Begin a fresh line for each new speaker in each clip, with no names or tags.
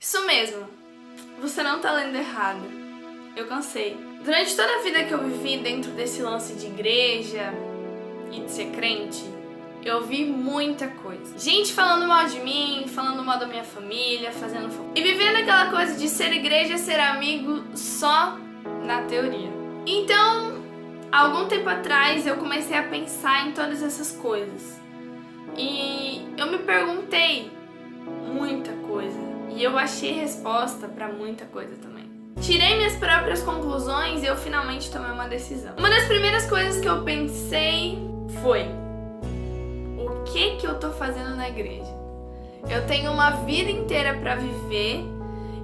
Isso mesmo, você não tá lendo errado. Eu cansei. Durante toda a vida que eu vivi dentro desse lance de igreja e de ser crente, eu vi muita coisa. Gente falando mal de mim, falando mal da minha família, fazendo fofoca. E vivendo aquela coisa de ser igreja, ser amigo só na teoria. Então, algum tempo atrás eu comecei a pensar em todas essas coisas. E eu me perguntei muita coisa. E eu achei resposta pra muita coisa também. Tirei minhas próprias conclusões e eu finalmente tomei uma decisão. Uma das primeiras coisas que eu pensei foi: o que eu tô fazendo na igreja? Eu tenho uma vida inteira pra viver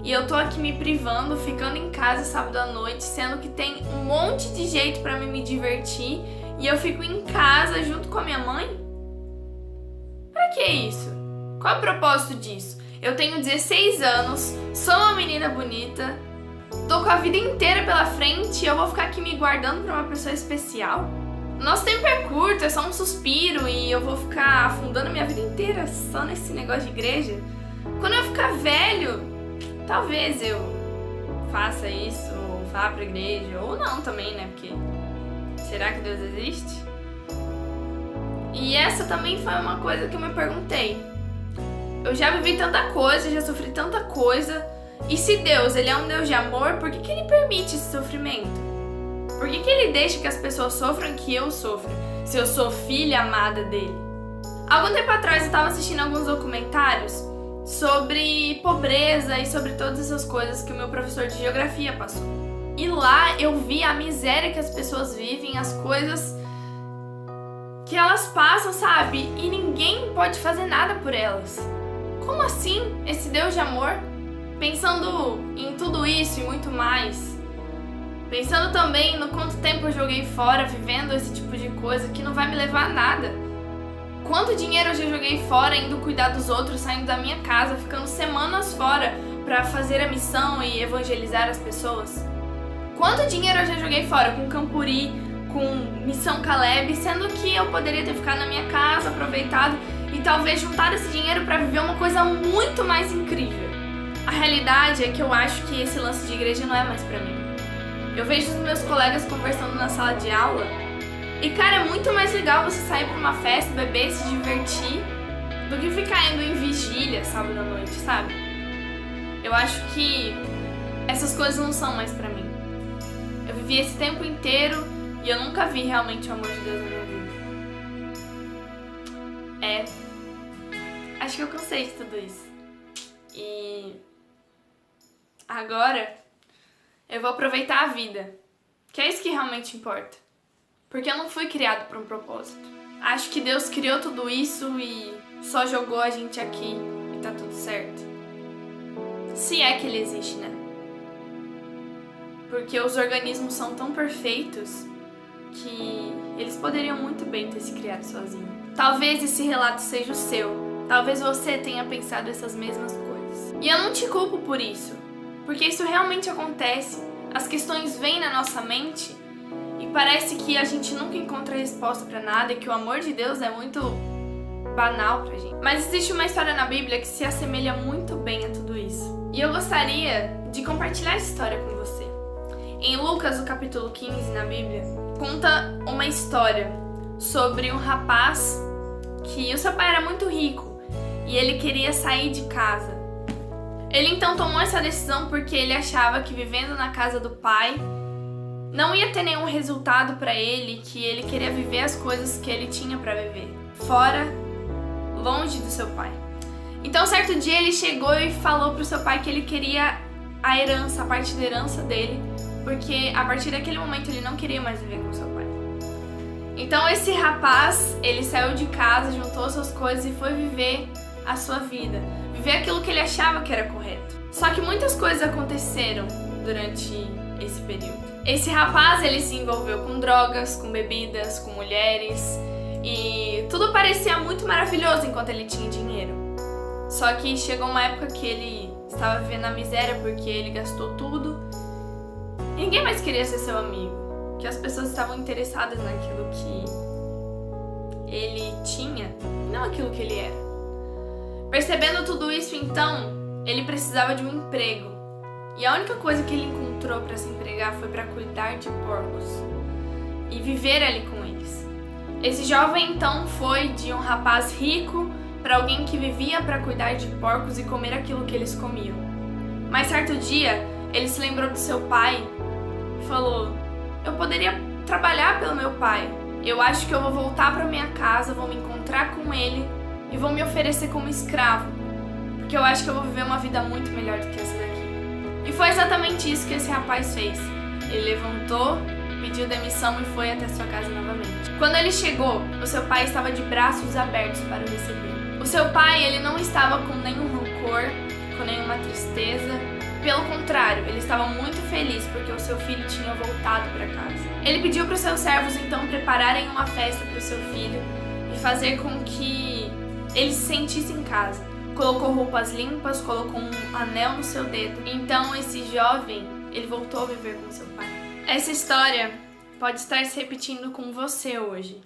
e eu tô aqui me privando, ficando em casa sábado à noite, sendo que tem um monte de jeito pra me divertir e eu fico em casa junto com a minha mãe? Pra que isso? Qual é o propósito disso? Eu tenho 16 anos, sou uma menina bonita, tô com a vida inteira pela frente e eu vou ficar aqui me guardando pra uma pessoa especial? Nosso tempo é curto, é só um suspiro e eu vou ficar afundando minha vida inteira só nesse negócio de igreja? Quando eu ficar velho, talvez eu faça isso, ou vá pra igreja, ou não também, né? Porque será que Deus existe? E essa também foi uma coisa que eu me perguntei. Eu já vivi tanta coisa, já sofri tanta coisa. E se Deus, ele é um Deus de amor, por que ele permite esse sofrimento? Por que ele deixa que as pessoas sofram que eu sofro, se eu sou filha amada dele? Algum tempo atrás eu estava assistindo alguns documentários sobre pobreza e sobre todas essas coisas que o meu professor de geografia passou. E lá eu vi a miséria que as pessoas vivem, as coisas que elas passam, sabe? E ninguém pode fazer nada por elas. Como assim? Esse Deus de amor? Pensando em tudo isso e muito mais. Pensando também no quanto tempo eu joguei fora vivendo esse tipo de coisa que não vai me levar a nada. Quanto dinheiro eu já joguei fora indo cuidar dos outros, saindo da minha casa, ficando semanas fora pra fazer a missão e evangelizar as pessoas. Quanto dinheiro eu já joguei fora com Campuri, com Missão Caleb, sendo que eu poderia ter ficado na minha casa, aproveitado e talvez juntar esse dinheiro pra viver uma coisa muito mais incrível. A realidade é que eu acho que esse lance de igreja não é mais pra mim. Eu vejo os meus colegas conversando na sala de aula e, cara, é muito mais legal você sair pra uma festa, beber, se divertir do que ficar indo em vigília sábado à noite, sabe? Eu acho que essas coisas não são mais pra mim. Eu vivi esse tempo inteiro e eu nunca vi realmente o amor de Deus na minha vida. Acho que eu cansei de tudo isso. E agora eu vou aproveitar a vida, que é isso que realmente importa. Porque eu não fui criado para um propósito. Acho que Deus criou tudo isso e só jogou a gente aqui e tá tudo certo. Se é que ele existe, né? Porque os organismos são tão perfeitos que eles poderiam muito bem ter se criado sozinhos. Talvez esse relato seja o seu. Talvez você tenha pensado essas mesmas coisas. E eu não te culpo por isso, porque isso realmente acontece. As questões vêm na nossa mente e parece que a gente nunca encontra resposta pra nada e que o amor de Deus é muito banal pra gente. Mas existe uma história na Bíblia que se assemelha muito bem a tudo isso. E eu gostaria de compartilhar essa história com você. Em Lucas, no capítulo 15, na Bíblia, conta uma história sobre um rapaz que o seu pai era muito rico e ele queria sair de casa. Ele então tomou essa decisão porque ele achava que vivendo na casa do pai não ia ter nenhum resultado pra ele, que ele queria viver as coisas que ele tinha pra viver, fora, longe do seu pai. Então certo dia ele chegou e falou pro seu pai que ele queria a herança, a parte da herança dele, porque a partir daquele momento ele não queria mais viver com seu pai. Então esse rapaz, ele saiu de casa, juntou suas coisas e foi viver a sua vida, viver aquilo que ele achava que era correto. Só que muitas coisas aconteceram durante esse período. Esse rapaz, ele se envolveu com drogas, com bebidas, com mulheres e tudo parecia muito maravilhoso enquanto ele tinha dinheiro. Só que chegou uma época que ele estava vivendo a miséria porque ele gastou tudo. Ninguém mais queria ser seu amigo, que as pessoas estavam interessadas naquilo que ele tinha, não aquilo que ele era. Percebendo tudo isso, então, Ele precisava de um emprego. E a única coisa que ele encontrou para se empregar foi para cuidar de porcos e viver ali com eles. Esse jovem então foi de um rapaz rico para alguém que vivia para cuidar de porcos e comer aquilo que eles comiam. Mas certo dia, ele se lembrou do seu pai e falou: eu poderia trabalhar pelo meu pai. Eu acho que eu vou voltar para minha casa, vou me encontrar com ele e vou me oferecer como escravo, porque eu acho que eu vou viver uma vida muito melhor do que essa daqui. E foi exatamente isso que esse rapaz fez. Ele levantou, pediu demissão e foi até sua casa novamente. Quando ele chegou, o seu pai estava de braços abertos para o receber. O seu pai, ele não estava com nenhum rancor, com nenhuma tristeza. Pelo contrário, ele estava muito feliz porque o seu filho tinha voltado para casa. Ele pediu para os seus servos então prepararem uma festa para o seu filho e fazer com que ele se sentisse em casa. Colocou roupas limpas, colocou um anel no seu dedo. Então esse jovem, ele voltou a viver com seu pai. Essa história pode estar se repetindo com você hoje.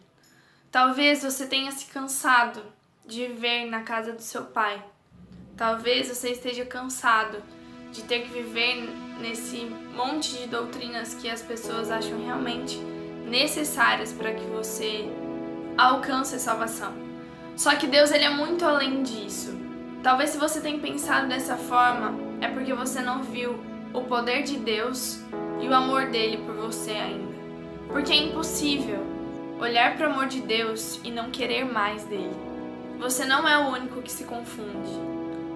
Talvez você tenha se cansado de viver na casa do seu pai. Talvez você esteja cansado de ter que viver nesse monte de doutrinas que as pessoas acham realmente necessárias para que você alcance a salvação. Só que Deus, ele é muito além disso. Talvez se você tenha pensado dessa forma, é porque você não viu o poder de Deus e o amor dele por você ainda. Porque é impossível olhar para o amor de Deus e não querer mais dele. Você não é o único que se confunde.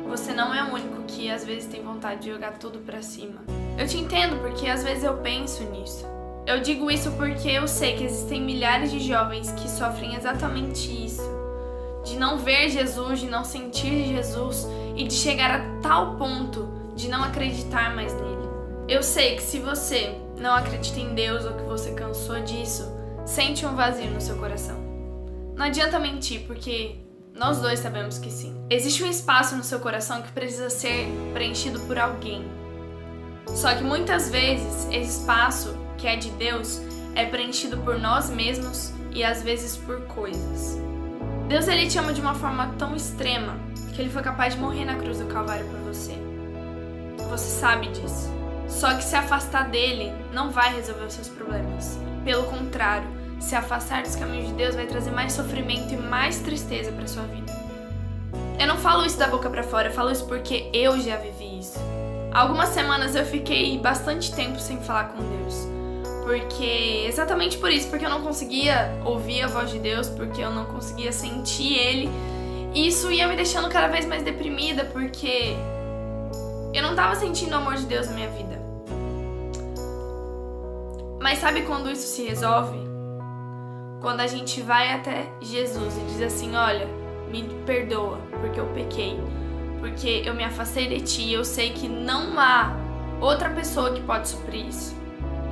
Você não é o único que às vezes tem vontade de jogar tudo pra cima. Eu te entendo porque às vezes eu penso nisso. Eu digo isso porque eu sei que existem milhares de jovens que sofrem exatamente isso. De não ver Jesus, de não sentir Jesus e de chegar a tal ponto de não acreditar mais nele. Eu sei que se você não acredita em Deus ou que você cansou disso, sente um vazio no seu coração. Não adianta mentir, porque nós dois sabemos que sim. Existe um espaço no seu coração que precisa ser preenchido por alguém. Só que muitas vezes esse espaço, que é de Deus, é preenchido por nós mesmos e às vezes por coisas. Deus, ele te ama de uma forma tão extrema que ele foi capaz de morrer na cruz do Calvário por você. Você sabe disso. Só que se afastar dele não vai resolver os seus problemas. Pelo contrário, se afastar dos caminhos de Deus vai trazer mais sofrimento e mais tristeza para sua vida. Eu não falo isso da boca para fora, eu falo isso porque eu já vivi isso. Algumas semanas eu fiquei bastante tempo sem falar com Deus. Exatamente por isso, porque eu não conseguia ouvir a voz de Deus, porque eu não conseguia sentir Ele. E isso ia me deixando cada vez mais deprimida, porque eu não estava sentindo o amor de Deus na minha vida. Mas sabe quando isso se resolve? Quando a gente vai até Jesus e diz assim: olha, me perdoa, porque eu pequei, porque eu me afastei de ti e eu sei que não há outra pessoa que pode suprir isso.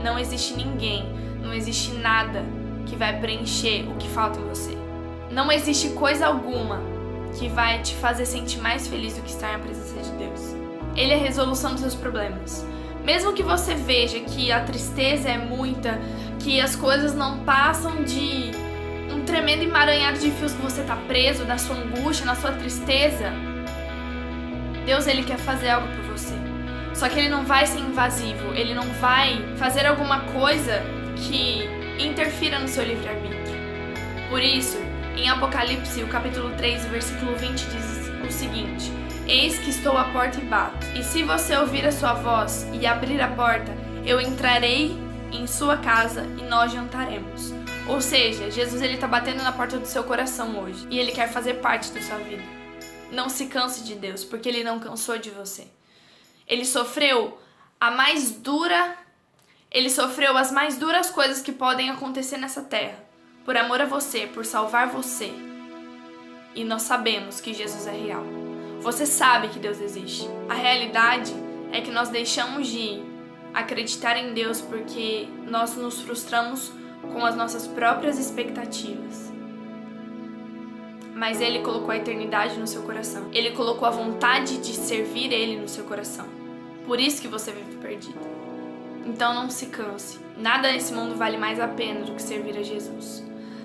Não existe ninguém, não existe nada que vai preencher o que falta em você. Não existe coisa alguma que vai te fazer sentir mais feliz do que estar na presença de Deus. Ele é a resolução dos seus problemas. Mesmo que você veja que a tristeza é muita, que as coisas não passam de um tremendo emaranhado de fios que você está preso, na sua angústia, na sua tristeza, Deus, ele quer fazer algo por você. Só que ele não vai ser invasivo, ele não vai fazer alguma coisa que interfira no seu livre-arbítrio. Por isso, em Apocalipse, o capítulo 3, versículo 20 diz o seguinte: eis que estou à porta e bato, e se você ouvir a sua voz e abrir a porta, eu entrarei em sua casa e nós jantaremos. Ou seja, Jesus, ele está batendo na porta do seu coração hoje, e ele quer fazer parte da sua vida. Não se canse de Deus, porque ele não cansou de você. Ele sofreu as mais duras coisas que podem acontecer nessa terra, por amor a você, por salvar você. E nós sabemos que Jesus é real. Você sabe que Deus existe. A realidade é que nós deixamos de acreditar em Deus porque nós nos frustramos com as nossas próprias expectativas. Mas Ele colocou a eternidade no seu coração. Ele colocou a vontade de servir Ele no seu coração. Por isso que você vive perdido. Então não se canse. Nada nesse mundo vale mais a pena do que servir a Jesus.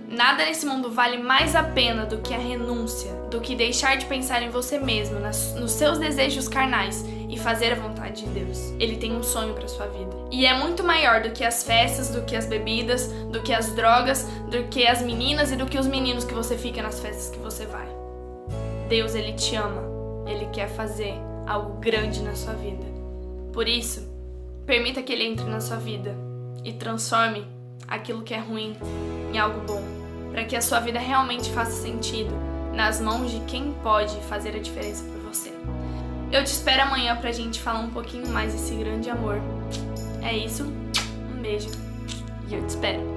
Nada nesse mundo vale mais a pena do que a renúncia, do que deixar de pensar em você mesmo, nos seus desejos carnais e fazer a vontade de Deus. Ele tem um sonho para sua vida. E é muito maior do que as festas, do que as bebidas, do que as drogas, do que as meninas e do que os meninos que você fica nas festas que você vai. Deus, Ele te ama. Ele quer fazer algo grande na sua vida. Por isso, permita que Ele entre na sua vida e transforme aquilo que é ruim em algo bom, para que a sua vida realmente faça sentido nas mãos de quem pode fazer a diferença por você. Eu te espero amanhã pra gente falar um pouquinho mais desse grande amor. É isso, um beijo e eu te espero.